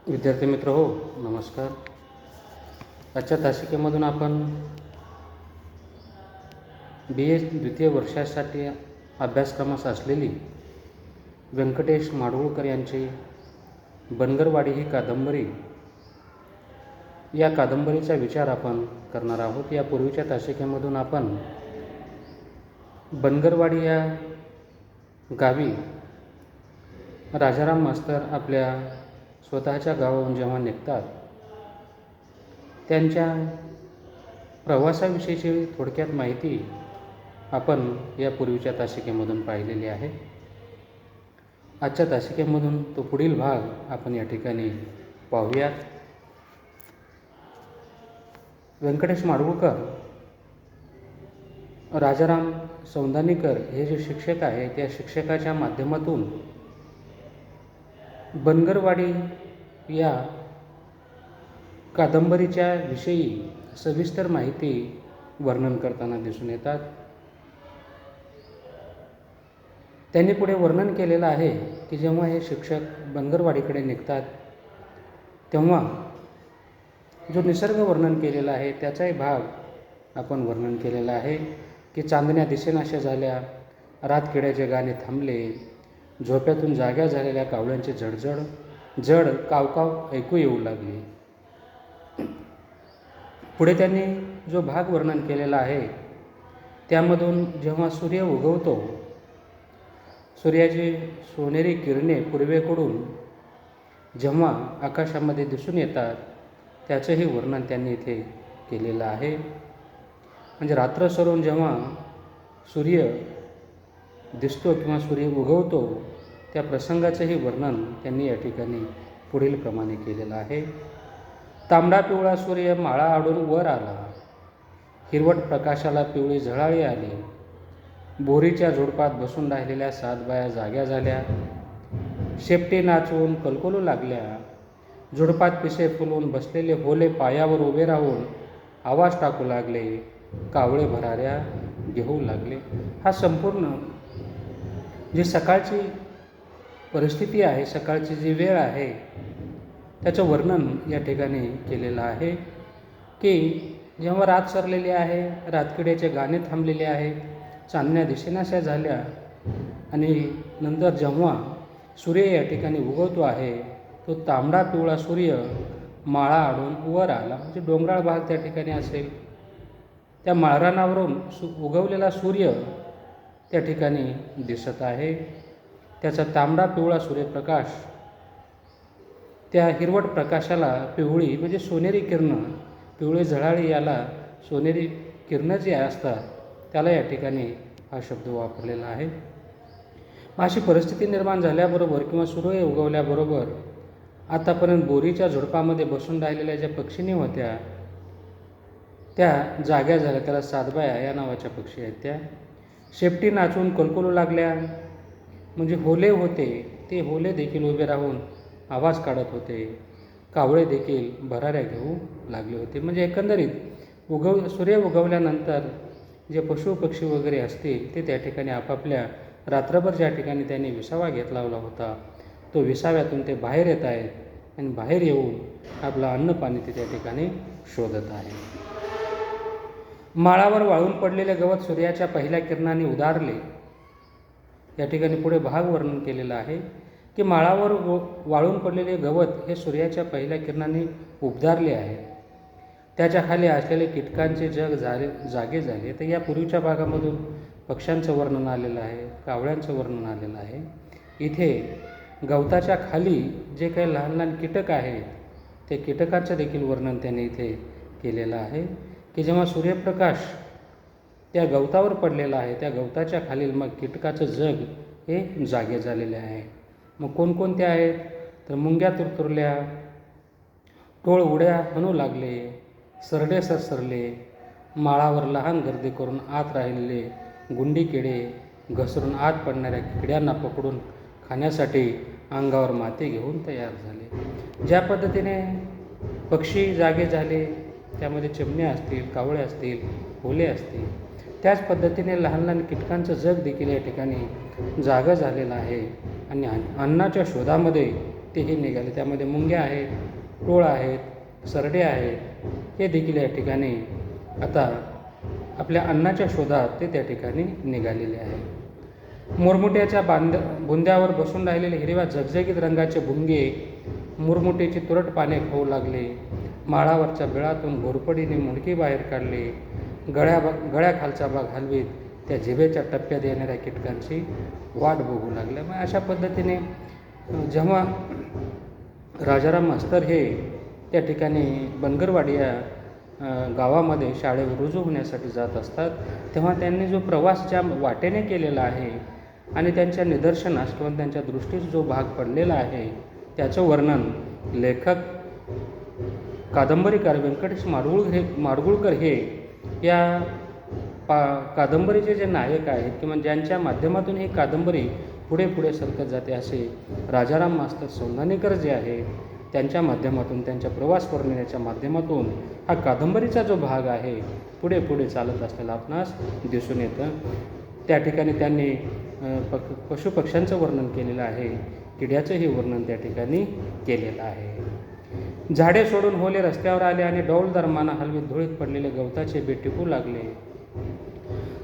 विद्यार्थी मित्र हो, नमस्कार. आजच्या तासिकेमधून आपण BA द्वितीय वर्षासाठी अभ्यासक्रमास असलेली व्यंकटेश माडगूळकर यांची बनगरवाडी ही कादंबरी, या कादंबरीचा विचार आपण करणार आहोत. यापूर्वीच्या तासिकेमधून आपण बनगरवाडी या गावी राजाराम मास्तर आपल्या स्वतःच्या गावाहून जेव्हा निघतात, त्यांच्या प्रवासाविषयीची थोडक्यात माहिती आपण यापूर्वीच्या तासिकेमधून पाहिलेली आहे. आजच्या तासिकेमधून तो पुढील भाग आपण या ठिकाणी पाहूयात. व्यंकटेश माडगूळकर, राजाराम सौंदानीकर हे जे शिक्षक आहे, त्या शिक्षकाच्या माध्यमातून बनगरवाडी या कादंबरीच्या विषयी सविस्तर माहिती वर्णन करताना दिसून येतात. त्यांनी पुढे वर्णन केलेलं आहे की जेव्हा हे शिक्षक बनगरवाडीकडे निघतात तेव्हा जो निसर्ग वर्णन केलेला आहे त्याचाही भाग आपण वर्णन केलेला आहे की चांदण्या दिसेनाशा झाल्या, रातकिड्याचे गाणे थांबले, झोप्यातून जाग्या झालेल्या कावळ्यांची जड कावकाव ऐकू येऊ लागली. पुढे त्यांनी जो भाग वर्णन केलेला आहे त्यामधून जेव्हा सूर्य उगवतो, सूर्याची सोनेरी किरणे पूर्वेकडून जेव्हा आकाशामध्ये दिसून येतात त्याचंही वर्णन त्यांनी इथे केलेलं आहे. म्हणजे रात्र सरून जेव्हा सूर्य दिसतो किंवा सूर्य उगवतो त्या प्रसंगाचंही वर्णन त्यांनी या ठिकाणी पुढील प्रमाणे केलेलं आहे. तांबडा पिवळा सूर्य माळा आडून वर आला, हिरवट प्रकाशाला पिवळी झळाळी आली, बोरीच्या झुडपात बसून राहिलेल्या 7 बाया जाग्या झाल्या, शेपटी नाचवून कलकलू लागल्या, झुडपात पिसे फुलवून बसलेले होले पायावर उभे राहून आवाज टाकू लागले, कावळे भराऱ्या घेऊ लागले. हा संपूर्ण जी सकाळची परिस्थिती आहे, सकाळची जी वेळ आहे त्याचं वर्णन या ठिकाणी केलेलं आहे की जेव्हा रात सरलेली आहे, रातकिड्याचे गाणे थांबलेले आहे, चांदण्या दिसेनाशा झाल्या आणि नंतर जेव्हा सूर्य या ठिकाणी उगवतो आहे तो तांबडा पिवळा सूर्य माळा आडून वर आला. म्हणजे डोंगराळ भाग त्या ठिकाणी असेल, त्या माळरानावरून उगवलेला सूर्य त्या ठिकाणी दिसत आहे. त्याचा तांबडा पिवळा सूर्यप्रकाश त्या हिरवट प्रकाशाला पिवळी म्हणजे सोनेरी किरणं, पिवळी झळाळी याला सोनेरी किरणं जी असतात त्याला या ठिकाणी हा शब्द वापरलेला आहे. अशी परिस्थिती निर्माण झाल्याबरोबर किंवा सूर्य उगवल्याबरोबर आतापर्यंत बोरीच्या झुडपामध्ये बसून राहिलेल्या ज्या पक्षिणी होत्या त्या जाग्या झाल्या. त्याला सातबाया या नावाच्या पक्षी आहेत. त्या शेपटी नाचून कलकलू लागल्या, म्हणजे होले होते ते होले देखील उभे राहून आवाज काढत होते, कावळे देखील भराऱ्या घेऊ लागले होते. म्हणजे एकंदरीत सूर्य उगवल्यानंतर जे पशु पक्षी वगैरे असतील ते त्या ठिकाणी आपापल्या रात्रभर ज्या ठिकाणी त्यांनी विसावा घेतला होता तो विसाव्यातून ते बाहेर येत आहेत आणि बाहेर येऊन आपलं अन्न पाणी ते त्या ठिकाणी शोधत आहे. माळावर वाळून पडलेले गवत सूर्याच्या पहिल्या किरणांनी उदारले. या ठिकाणी पुढे भाग वर्णन केलेलं आहे की माळावर वाळून पडलेले गवत हे सूर्याच्या पहिल्या किरणांनी उबदारले आहे. त्याच्या खाली असलेले कीटकांचे जागे झाले. तर या पूर्वीच्या भागामधून पक्ष्यांचं वर्णन आलेलं आहे, कावळ्यांचं वर्णन आलेलं आहे. इथे गवताच्या खाली जे काही लहान लहान कीटक आहेत ते कीटकांचं देखील वर्णन त्याने इथे केलेलं आहे की जेव्हा सूर्यप्रकाश त्या गवतावर पडलेला आहे त्या गवताच्या खालील मग कीटकाचं जग हे जागे झालेले आहे. मग कोणकोणते आहेत तर मुंग्या तुरतुरल्या, टोळ उड्या म्हणू लागले, सरडे सरसरले, माळावर लहान गर्दी करून आत राहिलेले गुंडी किडे घसरून आत पडणाऱ्या किड्यांना पकडून खाण्यासाठी अंगावर माती घेऊन तयार झाले. ज्या पद्धतीने पक्षी जागे झाले त्यामध्ये चिमण्या असतील, कावळे असतील, होले असतील, त्याच पद्धतीने लहान लहान कीटकांचं जग देखील या ठिकाणी जागं झालेलं आहे आणि अन्नाच्या शोधामध्ये तेही निघाले. त्यामध्ये मुंग्या आहेत, टोळ आहेत, सरडे आहेत, हे देखील या ठिकाणी आता आपल्या अन्नाच्या शोधात ते त्या ठिकाणी निघालेले आहे. मुरमुट्याच्या बुंद्यावर बसून राहिलेले हिरव्या झगझगीत रंगाचे भुंगे मुरमुट्याची तुरट पाने खाऊ लागले. माळावरच्या बिळातून घोरपडीने मुंडकी बाहेर काढले. गळ्याखालचा भाग हलवीत त्या जिभेच्या टप्प्यात येणाऱ्या कीटकांची वाट बघू लागल्या. मग अशा पद्धतीने जेव्हा राजाराम मास्तर हे त्या ठिकाणी बनगरवाडी या गावामध्ये शाळेवर रुजू होण्यासाठी जात असतात, तेव्हा त्यांनी जो प्रवास ज्या वाटेने केलेला आहे आणि त्यांच्या निदर्शनास किंवा त्यांच्या दृष्टीस जो भाग पडलेला आहे, त्याचं वर्णन लेखक कादंबरीकार व्यंकटेश माडगुळकर हे या कादंबरीचे जे नायक आहेत किंवा ज्यांच्या माध्यमातून ही कादंबरी पुढे पुढे सरकत जाते, असे राजाराम मास्तर संधानेकर जे आहे त्यांच्या माध्यमातून, त्यांच्या प्रवास वर्णनाच्या माध्यमातून हा कादंबरीचा जो भाग आहे पुढे पुढे चालत असलेला आपणास दिसून येतं. त्या ठिकाणी त्यांनी पशुपक्ष्यांचं वर्णन केलेलं आहे, किड्याचंही वर्णन त्या ठिकाणी केलेलं आहे. झाडे सोडून होले रस्त्यावर आले आणि डौलदार माना हलवीत धुळीत पडलेले गवताचे बे टिपू लागले.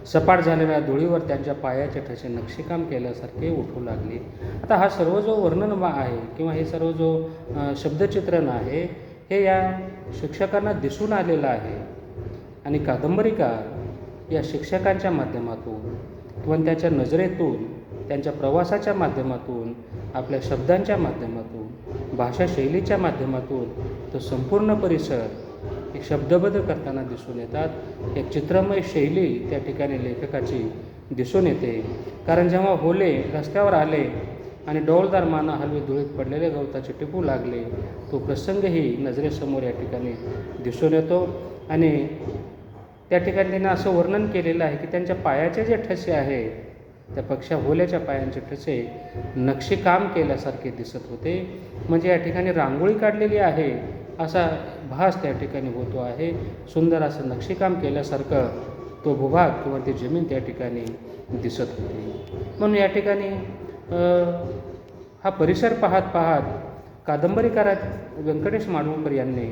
सपाट झालेल्या धुळीवर त्यांच्या पायाचे ठसे नक्षीकाम केल्यासारखे उठू लागले. आता हा सर्व जो वर्णन आहे किंवा हे सर्व जो शब्दचित्रण आहे हे या शिक्षकांना दिसून आलेलं आहे आणि कादंबरीकार या शिक्षकांच्या माध्यमातून किंवा त्याच्या नजरेतून, त्यांच्या प्रवासाच्या माध्यमातून, आपल्या शब्दांच्या माध्यमातून, भाषाशैलीच्या माध्यमातून तो संपूर्ण परिसर एक शब्दबद्ध करताना दिसून येतात. एक चित्रमय शैली त्या ठिकाणी लेखकाची दिसून येते. कारण जेव्हा होले रस्त्यावर आले आणि डौलदार माना हलवी धुळीत पडलेले गवताचे टिपू लागले, तो प्रसंगही नजरेसमोर या ठिकाणी दिसून येतो. आणि त्या ठिकाणी त्यांनी असं वर्णन केलेलं आहे की त्यांच्या पायाचे जे ठसे आहे, त्या होल्याच्या पायांचे ठसे नक्षीकाम केल्यासारखे दिसत होते. म्हणजे या ठिकाणी रांगोळी काढलेली आहे असा भास त्या ठिकाणी होतो आहे. सुंदर असं नक्षीकाम केल्यासारखं तो भूभाग किंवा ती जमीन त्या ठिकाणी दिसत होती. म्हणून या ठिकाणी हा परिसर पाहत कादंबरीकार व्यंकटेश माडगुळकर यांनी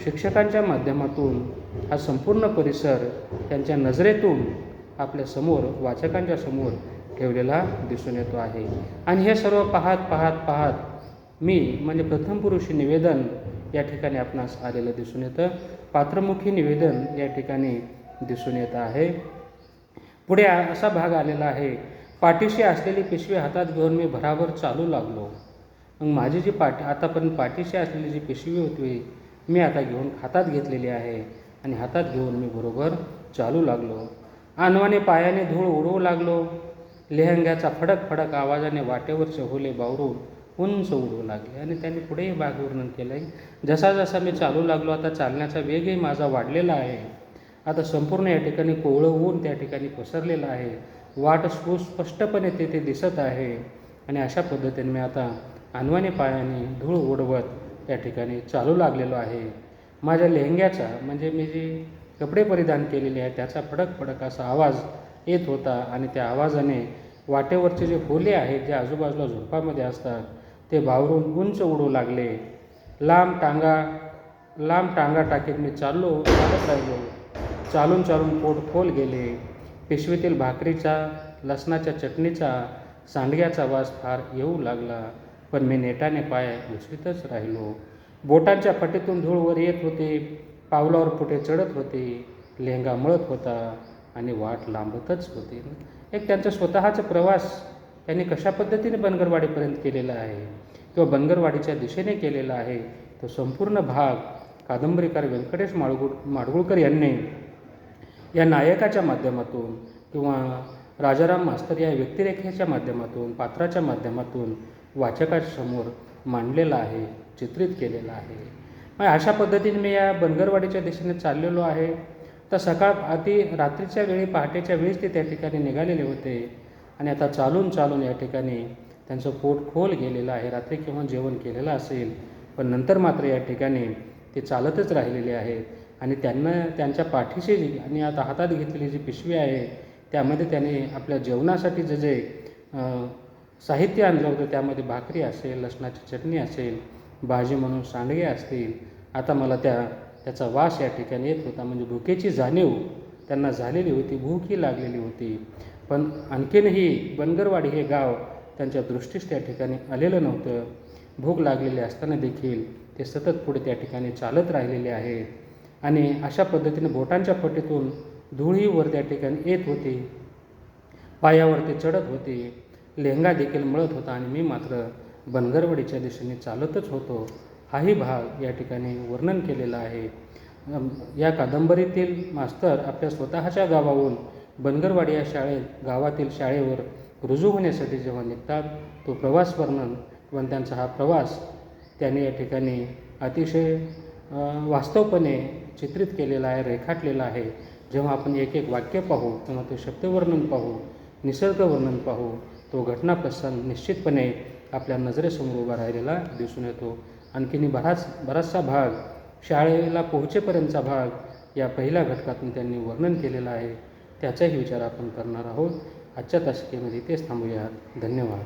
शिक्षकांच्या माध्यमातून हा संपूर्ण परिसर त्यांच्या नजरेतून आपल्या समोर, वाचकांच्या समोर ठेवलेला दिसून येतो आहे. आणि हे सर्व पाहत मी म्हणजे प्रथमपुरुषी निवेदन या ठिकाणी आपणास आलेलं दिसून येतं. पात्रमुखी निवेदन या ठिकाणी दिसून येत आहे. पुढे असा भाग आलेला आहे, पाठीशी असलेली पिशवी हातात घेऊन मी भराभर चालू लागलो. मग माझी जी आतापर्यंत पाठीशी असलेली जी पिशवी होती मी आता घेऊन हातात घेतलेली आहे आणि हातात घेऊन मी बरोबर चालू लागलो. अनवाणी पायाने धूळ उडवू लागलो. लेहंग्याचा फडक फडक आवाजाने वाटेवरचे होले बावरून उंच उडवू लागले. आणि त्यांनी पुढेही भाग वर्णन केलं आहे, जसा जसा मी चालू लागलो आता चालण्याचा वेगही माझा वाढलेला आहे. आता संपूर्ण या ठिकाणी कोवळं ऊन त्या ठिकाणी पसरलेलं आहे. वाट स्पष्टपणे तेथे दिसत आहे. आणि अशा पद्धतीने मी आता अनवाणी पायाने धूळ उडवत या ठिकाणी चालू लागलेलो आहे. माझ्या लेहंग्याचा म्हणजे मी जे कपडे परिधान केलेले आहे त्याचा फडक फडक असा आवाज येत होता. आणि त्या आवाजाने वाटेवरचे जे होले आहेत जे आजूबाजूला झोपामध्ये असतात ते बावरून उंच उडू लागले. लांब टांगा टाकीत मी चालत राहिलो. चालून पोट खोल गेले. पिशवीतील भाकरीचा, लसणाच्या चटणीचा, सांडग्याचा वास फार येऊ लागला. पण मी नेटाने पाय घुसवीतच राहिलो. बोटांच्या फटीतून धूळ वर येत होते. पावलावर पुढे चढत होते. लेहंगा मळत होता आणि वाट लांबतच होती. एक त्यांचा स्वतःचा प्रवास त्यांनी कशा पद्धतीने बनगरवाडीपर्यंत केलेला आहे किंवा बनगरवाडीच्या दिशेने केलेला आहे, तो संपूर्ण भाग कादंबरीकार व्यंकटेश माडगुळकर यांनी या नायकाच्या माध्यमातून किंवा राजाराम मास्तर या व्यक्तिरेखेच्या माध्यमातून, पात्राच्या माध्यमातून वाचकासमोर मांडलेला आहे, चित्रित केलेला आहे. मग अशा पद्धतीने मी या बनगरवाडीच्या दिशेने चाललेलो आहे. तर रात्रीच्या वेळी, पहाटेच्या वेळीच ते त्या ठिकाणी निघालेले होते. आणि आता चालून या ठिकाणी त्यांचं पोट खोल गेलेलं आहे. रात्री किंवा जेवण केलेलं असेल, पण नंतर मात्र या ठिकाणी ते चालतच राहिलेले आहेत. आणि त्यांच्या पाठीशी आणि आता हातात घेतलेली जी पिशवी आहे त्यामध्ये त्याने आपल्या जेवणासाठी जे साहित्य आणलं होतं. त्यामध्ये भाकरी असेल, लसणाची चटणी असेल, भाजी म्हणून सांडगे असतील. आता मला त्याचा वास या ठिकाणी येत होता. म्हणजे भुकेची जाणीव त्यांना झालेली होती, भूकही लागलेली होती. पण आणखीनही बनगरवाडी हे गाव त्यांच्या दृष्टीस त्या ठिकाणी आलेलं नव्हतं. भूक लागलेली असताना देखील ते सतत पुढे त्या ठिकाणी चालत राहिलेले आहेत. आणि अशा पद्धतीने बोटांच्या फटीतून धूळही वर त्या ठिकाणी येत होती, पायावरती चढत होती, लेंगा देखील मळत होता आणि मी मात्र बनगरवाडीच्या दिशेने चालतच होतो. हाही भाग या ठिकाणी वर्णन केलेला आहे. या कादंबरीतील मास्तर आपल्या स्वतःच्या गावाहून बनगरवाडी या गावातील शाळेवर रुजू होण्यासाठी जेव्हा निघतात, तो प्रवास वर्णन किंवा त्यांचा हा प्रवास त्याने या ठिकाणी अतिशय वास्तवपणे चित्रित केलेला आहे, रेखाटलेला आहे. जेव्हा आपण एक एक वाक्य पाहू, तेव्हा ते शब्दवर्णन पाहू, निसर्गवर्णन पाहू, तो घटनाप्रसंग निश्चितपणे आपल्या नजरेसमोर उभा राहिलेला दिसून येतो. आणखीन बराचसा भाग, शाळेला पोहोचेपर्यंतचा भाग या पहिल्या घटकातून त्यांनी वर्णन केलेला आहे. त्याचाही विचार आपण करणार आहोत. आजच्या तासिकेमध्ये तेच थांबूयात. धन्यवाद.